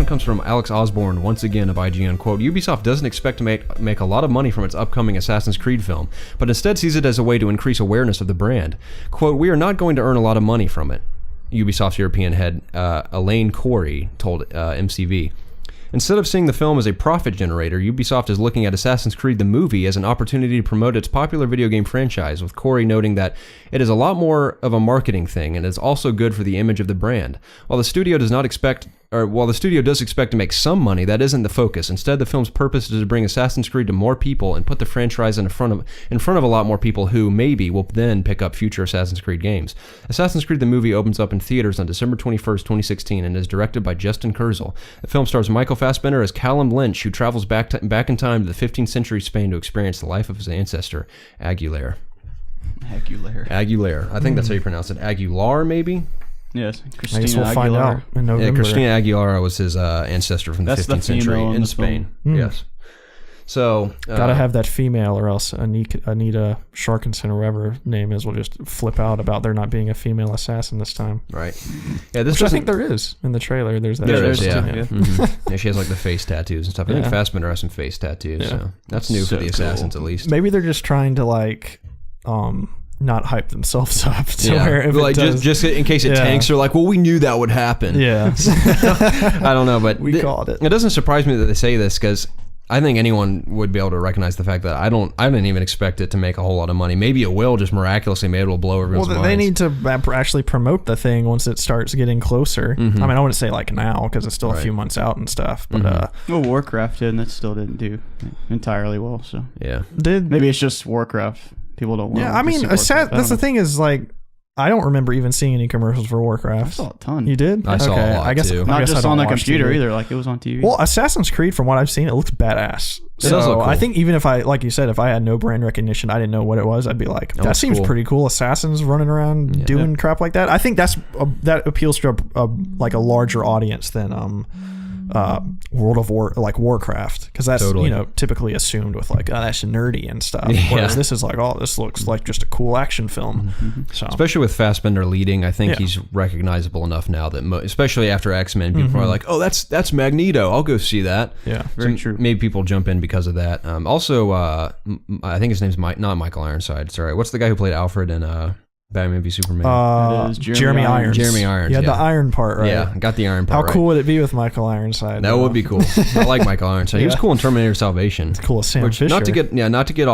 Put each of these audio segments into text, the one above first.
one comes from Alex Osborne, once again of IGN. Quote, Ubisoft doesn't expect to make a lot of money from its upcoming Assassin's Creed film, but instead sees it as a way to increase awareness of the brand. Quote, we are not going to earn a lot of money from it, Ubisoft's European head, Elaine Corey, told MCV. Instead of seeing the film as a profit generator, Ubisoft is looking at Assassin's Creed the movie as an opportunity to promote its popular video game franchise, with Corey noting that it is a lot more of a marketing thing and is also good for the image of the brand. While the studio does expect to make some money, that isn't the focus. Instead, the film's purpose is to bring Assassin's Creed to more people and put the franchise in front of a lot more people who maybe will then pick up future Assassin's Creed games. Assassin's Creed the movie opens up in theaters on December 21st, 2016 and is directed by Justin Kurzel. The film stars Michael Fassbender as Callum Lynch, who travels back in time to the 15th century Spain to experience the life of his ancestor, Aguilar. I think that's how you pronounce it. Aguilar, maybe? Yes, I guess we'll find out in November. Yeah, Christina Aguilera was his ancestor from the 15th century in Spain. Yes. So gotta have that female, or else Anita Sharkinson, or whatever her name is, will just flip out about there not being a female assassin this time. Right. Yeah, this Which I think there is in the trailer. There's that. There is, yeah. Mm-hmm. Yeah, she has like the face tattoos and stuff. I think Fassbender has some face tattoos. Yeah. So that's new for the assassins, at least. Maybe they're just trying to not hype themselves up to where if like just in case it tanks, they're like, well, we knew that would happen. Yeah. I don't know, but we called it. It doesn't surprise me that they say this, because I think anyone would be able to recognize the fact that I didn't even expect it to make a whole lot of money. Maybe it will, just miraculously. Maybe it'll blow everyone's minds. They need to actually promote the thing once it starts getting closer. Mm-hmm. I mean, I wouldn't say like now, because it's still a few months out and stuff. But Warcraft did, and it still didn't do entirely well. So maybe it's just Warcraft. People don't want. Yeah, I mean, that's the thing is, like, I don't remember even seeing any commercials for Warcraft. I saw a ton. You did? I saw a lot too. Not just on the computer either. Like, it was on TV. Well, Assassin's Creed, from what I've seen, it looks badass. It does look cool. I think even if like you said, if I had no brand recognition, I didn't know what it was, I'd be like, that seems pretty cool. Assassins running around doing crap like that. I think that appeals to a larger audience than World of Warcraft, because that's typically assumed with like, that's nerdy and stuff. Whereas this is like, this looks like just a cool action film. Mm-hmm. So especially with Fassbender leading, I think he's recognizable enough now that especially after X-Men, people are like, oh, that's Magneto, I'll go see that. Yeah, very true. Maybe people jump in because of that. Also, I think his name's not Michael Ironside. Sorry, what's the guy who played Alfred in Batman v Superman? It is Jeremy Irons. Jeremy Irons. You had the iron part, right? Yeah, got the iron part. How cool would it be with Michael Ironside? That would be cool. I like Michael Ironside. He was cool in Terminator Salvation. It's cool as Sam Fisher. Not to get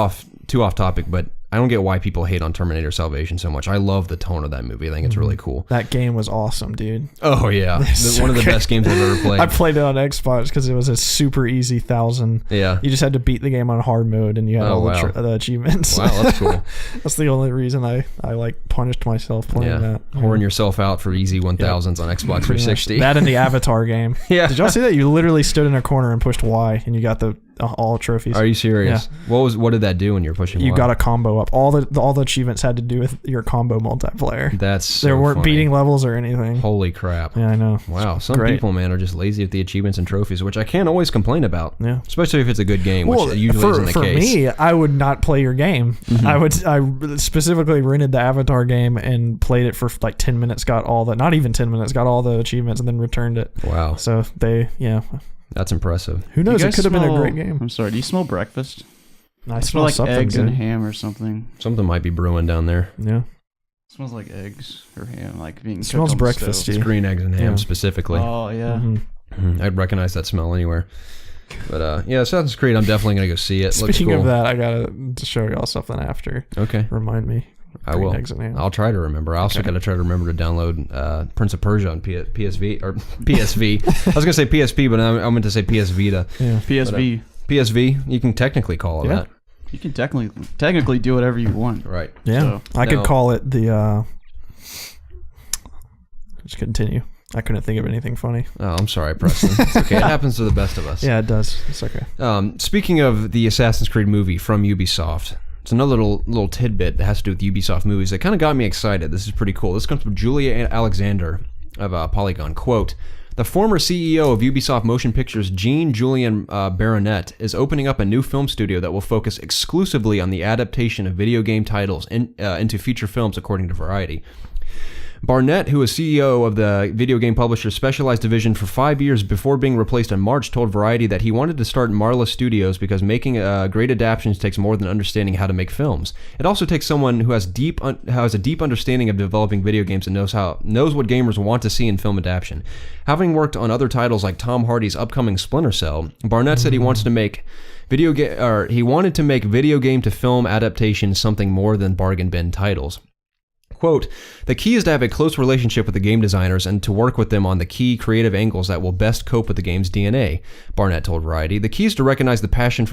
too off topic, but I don't get why people hate on Terminator Salvation so much. I love the tone of that movie. I think it's really cool. That game was awesome, dude. Oh, yeah. One of the best games I've ever played. I played it on Xbox because it was a super easy 1,000. Yeah. You just had to beat the game on hard mode, and you had the achievements. Wow, that's cool. That's the only reason I punished myself playing that. Whoring yourself out for easy 1000s on Xbox 360. That and the Avatar game. Yeah. Did y'all see that? You literally stood in a corner and pushed Y, and you got all trophies. Are you serious? Yeah. What did that do when you were pushing? You got a combo up. All the achievements had to do with your combo multiplayer. There weren't beating levels or anything. Holy crap! Yeah, I know. Wow, some people, man, are just lazy with the achievements and trophies, which I can't always complain about. Yeah, especially if it's a good game, which usually isn't the case. For me, I would not play your game. Mm-hmm. I specifically rented the Avatar game and played it for like 10 minutes. Got all not even 10 minutes. Got all the achievements and then returned it. Wow. So that's impressive. Who knows? It could have been a great game. I'm sorry. Do you smell breakfast? I smell like eggs good. and ham or something. Something might be brewing down there. Yeah. It smells like eggs or ham, like being. It smells breakfasty. It's green eggs and ham specifically. Oh yeah. Mm-hmm. I'd recognize that smell anywhere. But Assassin's Creed, I'm definitely gonna go see it. Speaking of that, I gotta show y'all something after. Okay. Remind me. I will. I'll try to remember. I also got to try to remember to download Prince of Persia on PSV or PSV. I was gonna say PSP, but I meant to say PS Vita. Yeah. PSV. PSV. You can technically call it that. You can technically do whatever you want. Right. Yeah. So, I could call it the. Just continue. I couldn't think of anything funny. Oh, I'm sorry, Preston. It's okay. It happens to the best of us. Yeah, it does. It's okay. Speaking of the Assassin's Creed movie from Ubisoft. It's another little tidbit that has to do with Ubisoft movies that kind of got me excited. This is pretty cool. This comes from Julia Alexander of Polygon. Quote, the former CEO of Ubisoft Motion Pictures, Jean-Julien Baronnet, is opening up a new film studio that will focus exclusively on the adaptation of video game titles into feature films, according to Variety. Baronnet, who was CEO of the video game publisher's Specialized division for 5 years before being replaced in March, told Variety that he wanted to start Marla Studios because making great adaptations takes more than understanding how to make films. It also takes someone who has a deep understanding of developing video games and knows what gamers want to see in film adaptation. Having worked on other titles like Tom Hardy's upcoming Splinter Cell, Baronnet said he wanted to make video game to film adaptations something more than bargain bin titles. Quote, the key is to have a close relationship with the game designers and to work with them on the key creative angles that will best cope with the game's DNA, Baronnet told Variety. The key is to recognize the passion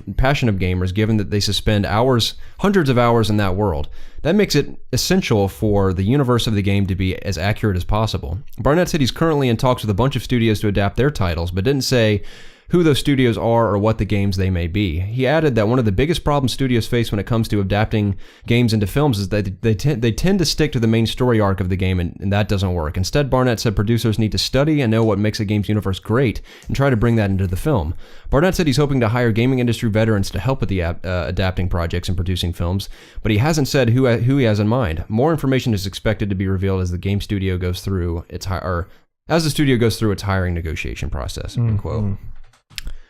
of gamers, given that they spend hundreds of hours in that world. That makes it essential for the universe of the game to be as accurate as possible. Baronnet said he's currently in talks with a bunch of studios to adapt their titles, but didn't say who those studios are or what the games they may be. He added that one of the biggest problems studios face when it comes to adapting games into films is that they tend to stick to the main story arc of the game, and that doesn't work. Instead, Baronnet said producers need to study and know what makes a game's universe great and try to bring that into the film. Baronnet said he's hoping to hire gaming industry veterans to help with the adapting projects and producing films, but he hasn't said who he has in mind. More information is expected to be revealed as the studio goes through its hiring negotiation process. Unquote.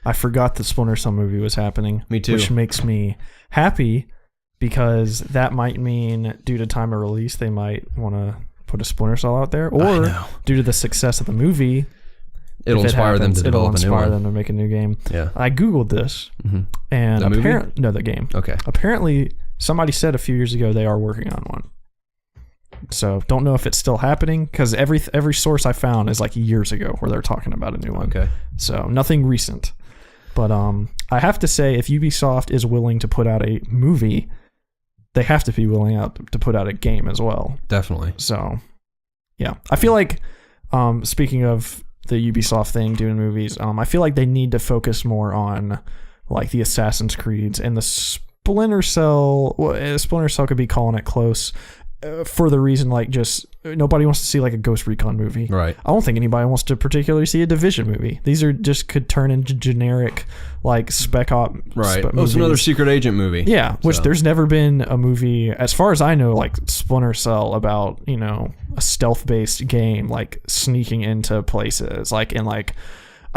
I forgot the Splinter Cell movie was happening. Me too. Which makes me happy because that might mean due to time of release, they might want to put a Splinter Cell out there. Or due to the success of the movie, it'll inspire them to develop a new one. It'll inspire them to make a new game. Yeah. I Googled this. And the game. Okay. Apparently, somebody said a few years ago they are working on one. So don't know if it's still happening because every source I found is like years ago where they're talking about a new one. Okay. So nothing recent. But I have to say, if Ubisoft is willing to put out a movie, they have to be willing to put out a game as well. Definitely. So, yeah. I feel like, speaking of the Ubisoft thing, doing movies, I feel like they need to focus more on like the Assassin's Creeds and the Splinter Cell. Well, Splinter Cell could be calling it close. For the reason, like, just nobody wants to see like a Ghost Recon movie. Right. I don't think anybody wants to particularly see a Division movie. These are just could turn into generic like spec op. Right. It's another secret agent movie. Yeah. Which there's never been a movie, as far as I know, like Splinter Cell about, a stealth based game, like sneaking into places, like in like.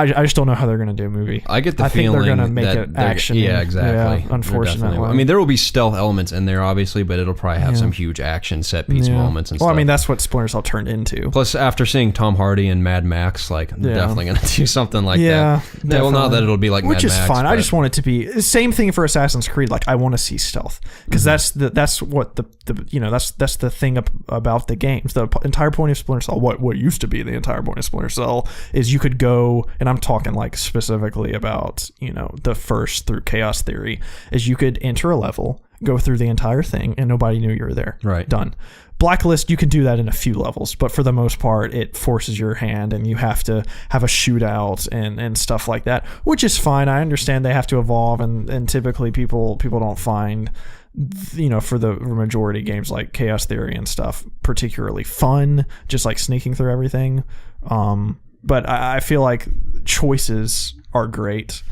I just don't know how they're going to do a movie. I get the feeling think they're going to make it action. Yeah, exactly. Yeah, unfortunately. I mean, there will be stealth elements in there, obviously, but it'll probably have some huge action set piece moments and stuff. Well, I mean, that's what Splinter Cell turned into. Plus, after seeing Tom Hardy and Mad Max, like, definitely going to do something like that. Yeah, well, not that it'll be like Which Mad Max. Which is fine. I just want it to be same thing for Assassin's Creed. Like, I want to see stealth because that's what that's the thing about the games. The entire point of Splinter Cell, what used to be the entire point of Splinter Cell, is you could go, and I'm talking like specifically about the first through Chaos Theory, is you could enter a level, go through the entire thing, and nobody knew you were there. Right. Done. Blacklist, you can do that in a few levels, but for the most part, it forces your hand, and you have to have a shootout and stuff like that, which is fine. I understand they have to evolve, and typically people don't find, for the majority games like Chaos Theory and stuff particularly fun, just like sneaking through everything. But I feel like choices are great,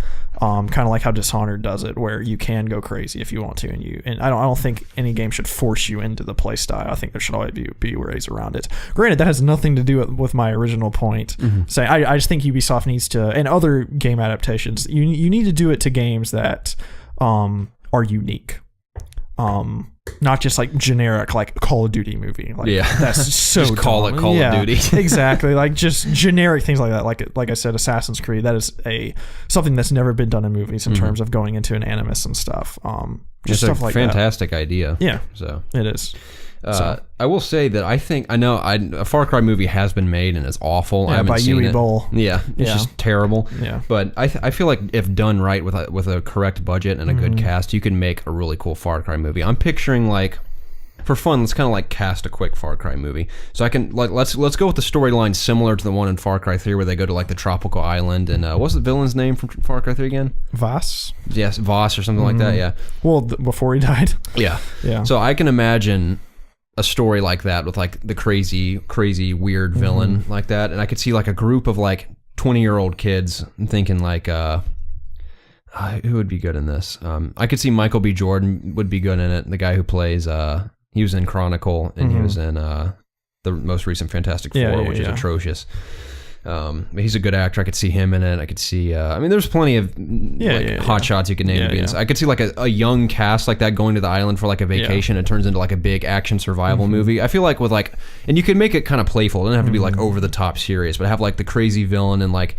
kind of like how Dishonored does it, where you can go crazy if you want to, and I don't think any game should force you into the play style. I think there should always be ways around it. Granted, that has nothing to do with my original point. Saying I just think Ubisoft needs to, and other game adaptations, you need to do it to games that are unique. Not just like generic, like Call of Duty movie. Like, that's so just call it Call of Duty. Exactly. Like just generic things like that. Like I said, Assassin's Creed, that is something that's never been done in movies in terms of going into an animus and stuff. Just stuff like that. Fantastic idea. Yeah. So it is. I will say that a Far Cry movie has been made and it's awful. Yeah, I haven't by seen Yui it. Bowl. Yeah, it's just terrible. Yeah. But I feel like if done right with a correct budget and a good cast, you can make a really cool Far Cry movie. I'm picturing like, for fun, let's kind of like cast a quick Far Cry movie. So I can like let's go with the storyline similar to the one in Far Cry 3 where they go to like the tropical island and what's the villain's name from Far Cry 3 again? Voss. Yes, Voss or something like that. Yeah. Well, before he died. Yeah. Yeah. So I can imagine a story like that with like the crazy weird villain like that, and I could see like a group of like 20-year-old kids thinking like who would be good in this. I could see Michael B. Jordan would be good in it, the guy who plays he was in Chronicle and he was in the most recent Fantastic Four, which is atrocious. He's a good actor. I could see him in it. I could see. I mean, there's plenty of hot shots you could name. I could see like a young cast like that going to the island for like a vacation. It turns into like a big action survival movie. I feel like with like, and you could make it kind of playful. It doesn't have to be like over the top serious, but have like the crazy villain and like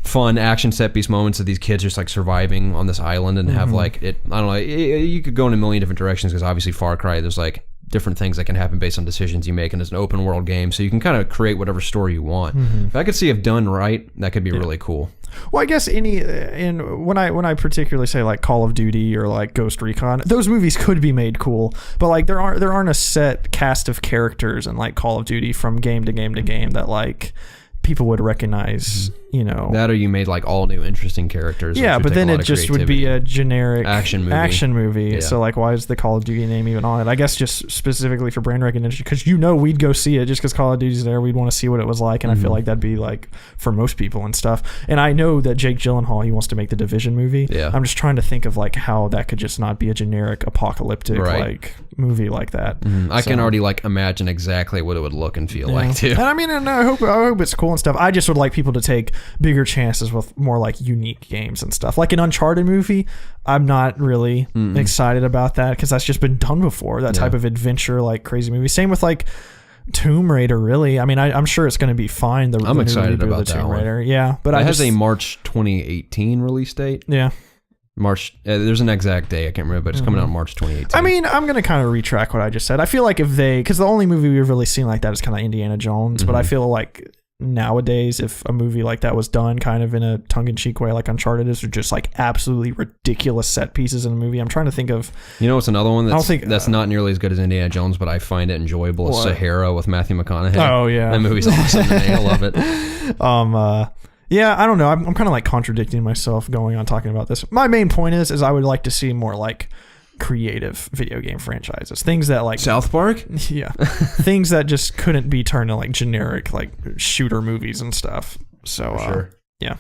fun action set piece moments of these kids just like surviving on this island and have like it. I don't know. You could go in a million different directions because obviously Far Cry, there's like different things that can happen based on decisions you make, and it's an open world game, so you can kind of create whatever story you want. But I could see if done right, that could be really cool. Well, I guess when I particularly say like Call of Duty or like Ghost Recon, those movies could be made cool, but like there aren't a set cast of characters in like Call of Duty from game to game to game that like people would recognize, you know. That or you made like all new interesting characters. Yeah, but then it just would be a generic action movie. Yeah. So like, why is the Call of Duty name even on it? I guess just specifically for brand recognition, because we'd go see it just because Call of Duty's there. We'd want to see what it was like, and I feel like that'd be like for most people and stuff. And I know that Jake Gyllenhaal, he wants to make the Division movie. Yeah. I'm just trying to think of like how that could just not be a generic apocalyptic like movie like that. I can already like imagine exactly what it would look and feel like too. And I mean, and I hope it's cool and stuff. I just would like people to take bigger chances with more like unique games and stuff. Like an Uncharted movie, I'm not really excited about that because that's just been done before. That type of adventure, like crazy movie. Same with like Tomb Raider, really. I mean, I'm sure it's going to be fine. I'm excited about the that Tomb one. Raider. Yeah, but it has a March 2018 release date. Yeah. March. There's an exact day I can't remember, but it's coming out in March 2018. I mean, I'm gonna kind of retract what I just said. I feel like because the only movie we've really seen like that is kind of Indiana Jones, but I feel like nowadays, if a movie like that was done kind of in a tongue-in-cheek way like Uncharted is, or just like absolutely ridiculous set pieces in a movie. I'm trying to think of, you know, it's another one that's not nearly as good as Indiana Jones, but I find it enjoyable. It's Sahara with Matthew McConaughey. Oh yeah, that movie's awesome. I love it. Yeah, I don't know. I'm kind of like contradicting myself going on talking about this. My main point is I would like to see more like creative video game franchises, things that like South Park, things that just couldn't be turned into like generic like shooter movies and stuff. So yeah,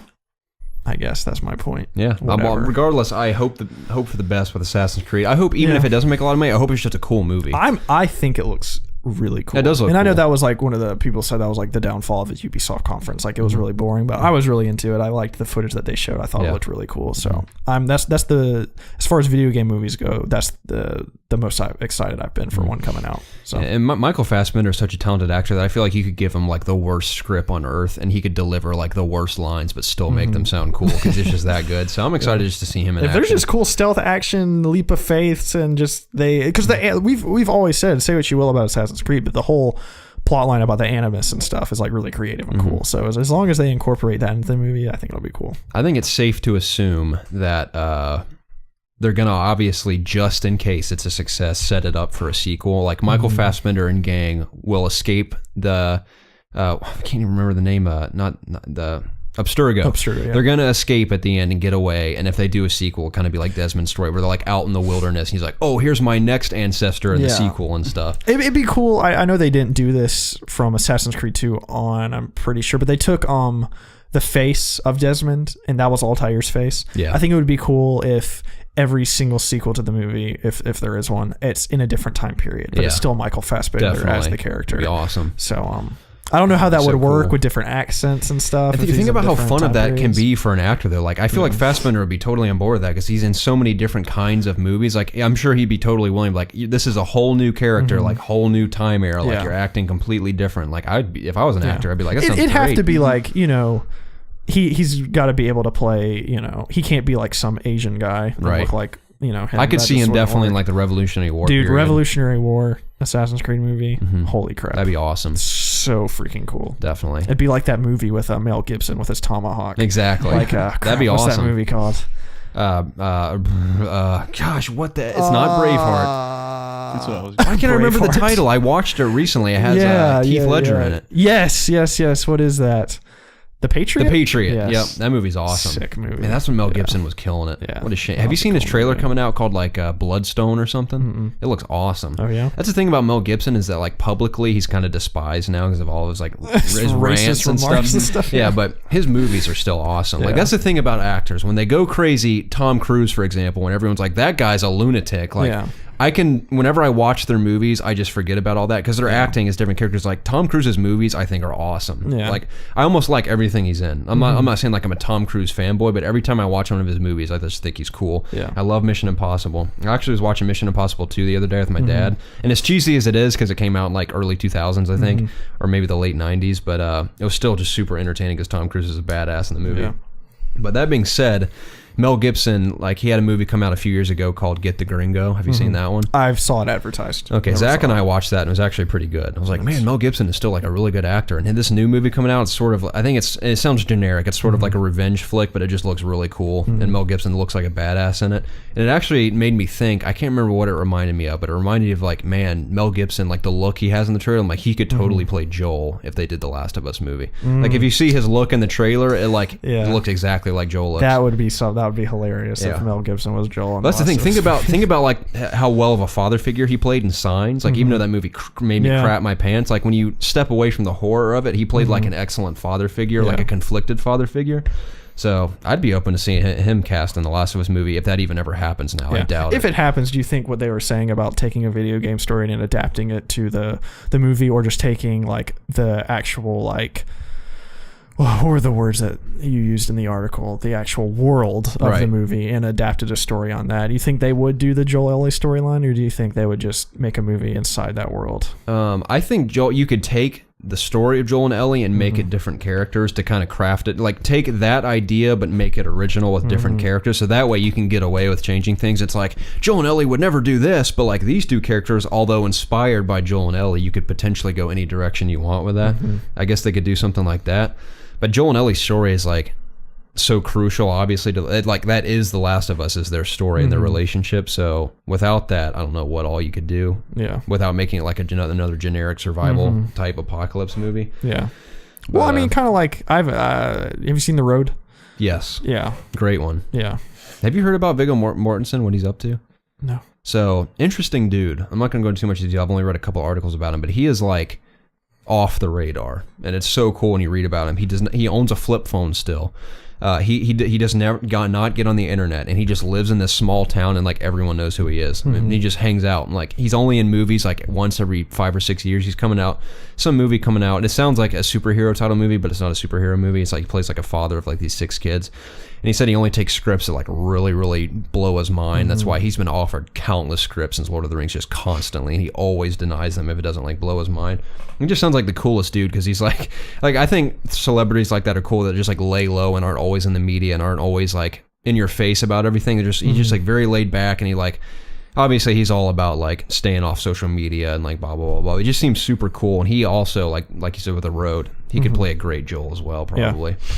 I guess that's my point. Yeah, regardless, I hope for the best with Assassin's Creed. I hope even if it doesn't make a lot of money, I hope it's just a cool movie. I think it looks really cool. It does look and cool. I know that was like one of the people said that was like the downfall of the Ubisoft conference. Like it was really boring, but I was really into it. I liked the footage that they showed. I thought it looked really cool. So that's the, as far as video game movies go, that's the most excited I've been for one coming out. So and Michael Fassbender is such a talented actor that I feel like you could give him like the worst script on earth and he could deliver like the worst lines but still make them sound cool because it's just that good. So I'm excited just to see him in action. There's just cool stealth action, leap of faiths, and just we've always said, say what you will about Assassin's Creed, but the whole plot line about the Animus and stuff is like really creative and cool. So as long as they incorporate that into the movie, I think it'll be cool. I think it's safe to assume that they're gonna obviously, just in case it's a success, set it up for a sequel. Like Michael Fassbender and gang will escape the I can't even remember the name, not the Abstergo. Yeah. They're gonna escape at the end and get away, and if they do a sequel, it'll kind of be like Desmond's story, where they're like out in the wilderness. He's like, "Oh, here's my next ancestor in the sequel and stuff." It'd be cool. I know they didn't do this from Assassin's Creed 2 on, I'm pretty sure, but they took the face of Desmond, and that was Altair's face. Yeah, I think it would be cool if every single sequel to the movie, if there is one, it's in a different time period, but it's still Michael Fassbender as the character. That'd be awesome. So I don't know how that would work with different accents and stuff. If you think about how fun of that can be for an actor, though, like I feel like Fassbender would be totally on board with that because he's in so many different kinds of movies. Like I'm sure he'd be totally willing. Like this is a whole new character, like whole new time era. Like you're acting completely different. Like I'd be, if I was an actor, I'd be like, that sounds great. It'd have to be like, you know, he's got to be able to play. You know, he can't be like some Asian guy and look like, you know, him. I could see him definitely in like the Revolutionary War. Dude, period. Revolutionary War, Assassin's Creed movie. Holy crap. That'd be awesome. So freaking cool. Definitely. It'd be like that movie with Mel Gibson with his tomahawk. Exactly. Like, that'd be awesome. What's that movie called? Gosh, what the? It's not Braveheart. That's what I was. I can't remember the title. I watched it recently. It has Heath Ledger in it. Yes. What is that? The Patriot? The Patriot. Yes. Yep. That movie's awesome. Sick movie. Man, that's when Mel Gibson was killing it. Yeah. What a shame. Have you seen his trailer coming out called like Bloodstone or something? Mm-mm. It looks awesome. Oh, yeah? That's the thing about Mel Gibson is that like publicly he's kind of despised now because of all his like his rants and stuff. Yeah, but his movies are still awesome. Like that's the thing about actors. When they go crazy, Tom Cruise, for example, when everyone's like, that guy's a lunatic. Like, whenever I watch their movies, I just forget about all that because they're acting as different characters. Like Tom Cruise's movies, I think are awesome. Yeah. Like I almost like everything he's in. I'm not saying like I'm a Tom Cruise fanboy, but every time I watch one of his movies, I just think he's cool. Yeah. I love Mission Impossible. I actually was watching Mission Impossible 2 the other day with my dad, and as cheesy as it is because it came out in like early 2000s, I think, or maybe the late 90s, but it was still just super entertaining because Tom Cruise is a badass in the movie. Yeah. But that being said, Mel Gibson, like he had a movie come out a few years ago called Get the Gringo. Have you seen that one? I saw it advertised. Okay, Zach and I watched that and it was actually pretty good. I was like, man, Mel Gibson is still like a really good actor. And this new movie coming out, it's sort of, I think it sounds generic. It's sort of like a revenge flick, but it just looks really cool. And Mel Gibson looks like a badass in it. And it actually made me think, I can't remember what it reminded me of, but it reminded me of like, man, Mel Gibson, like the look he has in the trailer, I'm like, he could totally play Joel if they did the Last of Us movie. Like if you see his look in the trailer, it looks exactly like Joel looks. That would be hilarious if Mel Gibson was Joel. That's the thing. Think about like how well of a father figure he played in Signs. Like even though that movie made me crap my pants, like when you step away from the horror of it, he played like an excellent father figure, like a conflicted father figure. So I'd be open to seeing him cast in the Last of Us movie if that even ever happens now. I doubt if it happens, do you think what they were saying about taking a video game story and adapting it to the movie, or just taking like the actual like, what were the words that you used in the article? The actual world of the movie and adapted a story on that. Do you think they would do the Joel Ellie storyline, or do you think they would just make a movie inside that world? I think you could take the story of Joel and Ellie and make it different characters to kind of craft it. Like take that idea but make it original with different characters, so that way you can get away with changing things. It's like Joel and Ellie would never do this, but like these two characters, although inspired by Joel and Ellie, you could potentially go any direction you want with that. I guess they could do something like that. But Joel and Ellie's story is like so crucial, obviously, to like that is The Last of Us, is their story and their relationship. So without that, I don't know what all you could do. Yeah. Without making it like another generic survival type apocalypse movie. Yeah. Well, I mean, kind of like have you seen The Road? Yes. Yeah. Great one. Yeah. Have you heard about Viggo Mortensen, what he's up to? No. So interesting dude. I'm not going to go into too much detail. I've only read a couple articles about him, but he is like off the radar, and it's so cool when you read about him. He owns a flip phone still. He does not get on the internet, and he just lives in this small town, and like everyone knows who he is. And he just hangs out, and like he's only in movies like once every 5 or 6 years. He's coming out, some movie coming out, and it sounds like a superhero title movie, but it's not a superhero movie. It's like he plays like a father of like these 6 kids. And he said he only takes scripts that like really, really blow his mind. That's why he's been offered countless scripts since Lord of the Rings, just constantly, and he always denies them if it doesn't like blow his mind. He just sounds like the coolest dude, because he's like I think celebrities like that are cool, that just like lay low and aren't always in the media and aren't always like in your face about everything. They're just he's just like very laid back, and he like obviously he's all about like staying off social media and like blah blah blah blah. It just seems super cool, and he also like you said with The Road, he could play a great Joel as well, probably. Yeah.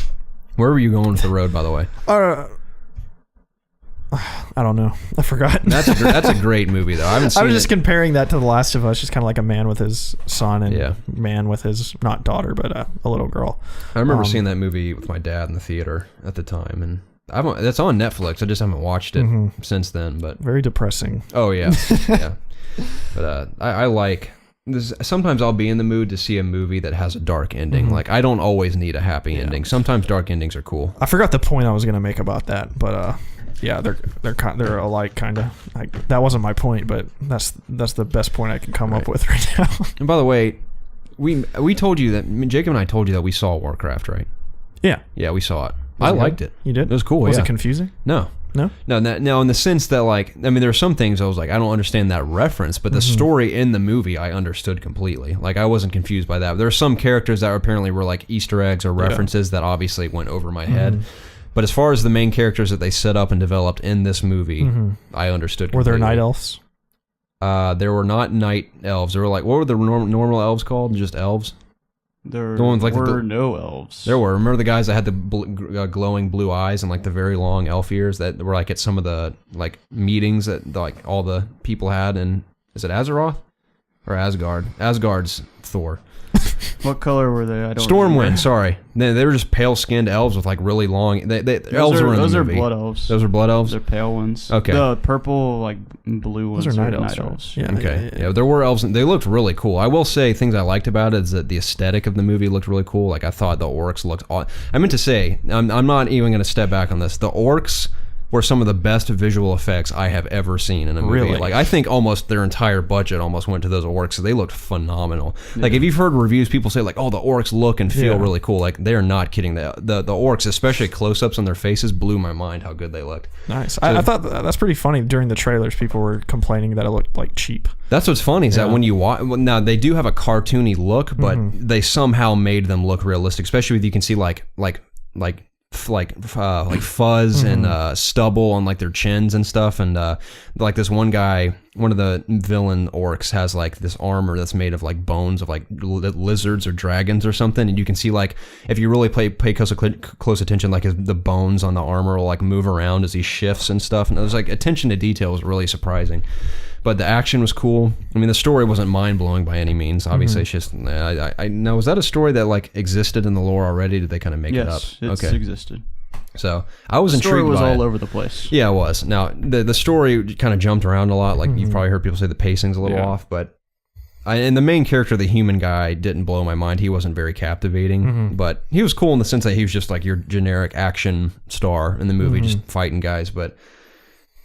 Where were you going with The Road, by the way? I don't know. I forgot. That's a great movie, though. I haven't seen it. I was just comparing that to The Last of Us, just kind of like a man with his son and man with his, not daughter, but a little girl. I remember seeing that movie with my dad in the theater at the time, and that's on Netflix. I just haven't watched it since then. But very depressing. Oh, yeah. Yeah. But I like... Sometimes I'll be in the mood to see a movie that has a dark ending. Like, I don't always need a happy ending. Sometimes dark endings are cool. I forgot the point I was going to make about that, but yeah, they're alike, kind of. Like, that wasn't my point, but that's the best point I can come up with right now. And by the way, we told you that Jacob and I told you that we saw Warcraft, right? Yeah. Yeah, we saw it. I liked it. You did? It was cool. Was it confusing? No. No, in the sense that, like, I mean, there are some things I was like, I don't understand that reference, but the story in the movie I understood completely. Like, I wasn't confused by that. There are some characters that apparently were like Easter eggs or references that obviously went over my head. But as far as the main characters that they set up and developed in this movie, I understood completely. Were there night elves? There were not night elves. There were like, what were the normal elves called? Just elves? There were no elves. There were. Remember the guys that had the glowing blue eyes and like the very long elf ears that were like at some of the like meetings that like all the people had? And is it Azeroth or Asgard? Asgard's Thor. What color were they? I don't Stormwind, sorry. They were just pale-skinned elves with like really long... elves were in the movie. Those are blood elves. Those are blood elves? They're pale ones. Okay. The purple, like, blue ones are night elves. Yeah. Okay. Yeah, there were elves, and they looked really cool. I will say, things I liked about it is that the aesthetic of the movie looked really cool. Like, I thought the orcs looked... I meant to say, I'm not even going to step back on this. The orcs were some of the best visual effects I have ever seen in a movie. Really? Like I think almost their entire budget almost went to those orcs. So they looked phenomenal. Like if you've heard reviews, people say like, "Oh, the orcs look and feel really cool." Like they are not kidding. The orcs, especially close-ups on their faces, blew my mind how good they looked. Nice. I thought that's pretty funny. During the trailers, people were complaining that it looked like cheap. That's what's funny is that when you watch, now they do have a cartoony look, but they somehow made them look realistic. Especially if you can see like fuzz and stubble on like their chins and stuff, and like this one guy, one of the villain orcs has like this armor that's made of like bones of like lizards or dragons or something, and you can see like if you really pay close attention, like the bones on the armor will like move around as he shifts and stuff, and it was like attention to detail was really surprising. But the action was cool. I mean, the story wasn't mind-blowing by any means. Obviously, it's just... I now, was that a story that, like, existed in the lore already? Did they kind of make it up? Yes, it existed. So, I was intrigued by it. The story was all over the place. Yeah, it was. Now, the story kind of jumped around a lot. Like, you've probably heard people say the pacing's a little off, but... and the main character, the human guy, didn't blow my mind. He wasn't very captivating, but he was cool in the sense that he was just, like, your generic action star in the movie, just fighting guys, but...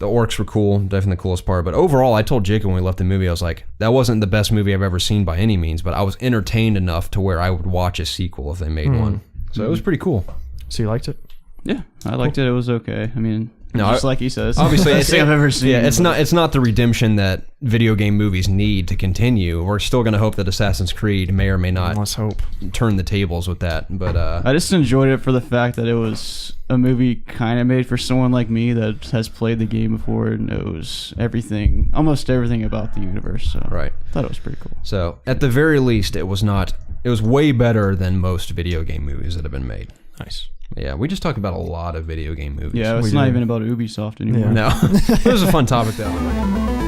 The orcs were cool, definitely the coolest part. But overall, I told Jacob when we left the movie, I was like, that wasn't the best movie I've ever seen by any means, but I was entertained enough to where I would watch a sequel if they made one. So it was pretty cool. So you liked it? Yeah, I liked it. It was okay. I mean, just like he says, obviously, it's I've ever seen. Yeah, it's not the redemption that video game movies need to continue. We're still going to hope that Assassin's Creed may or may not Let's hope. turn the tables with that. But I just enjoyed it for the fact that it was a movie kind of made for someone like me that has played the game before and knows almost everything about the universe. So right. I thought it was pretty cool. So at the very least, it was way better than most video game movies that have been made. Nice. Yeah, we just talked about a lot of video game movies. Yeah, it's not even about Ubisoft anymore. No. It was a fun topic though.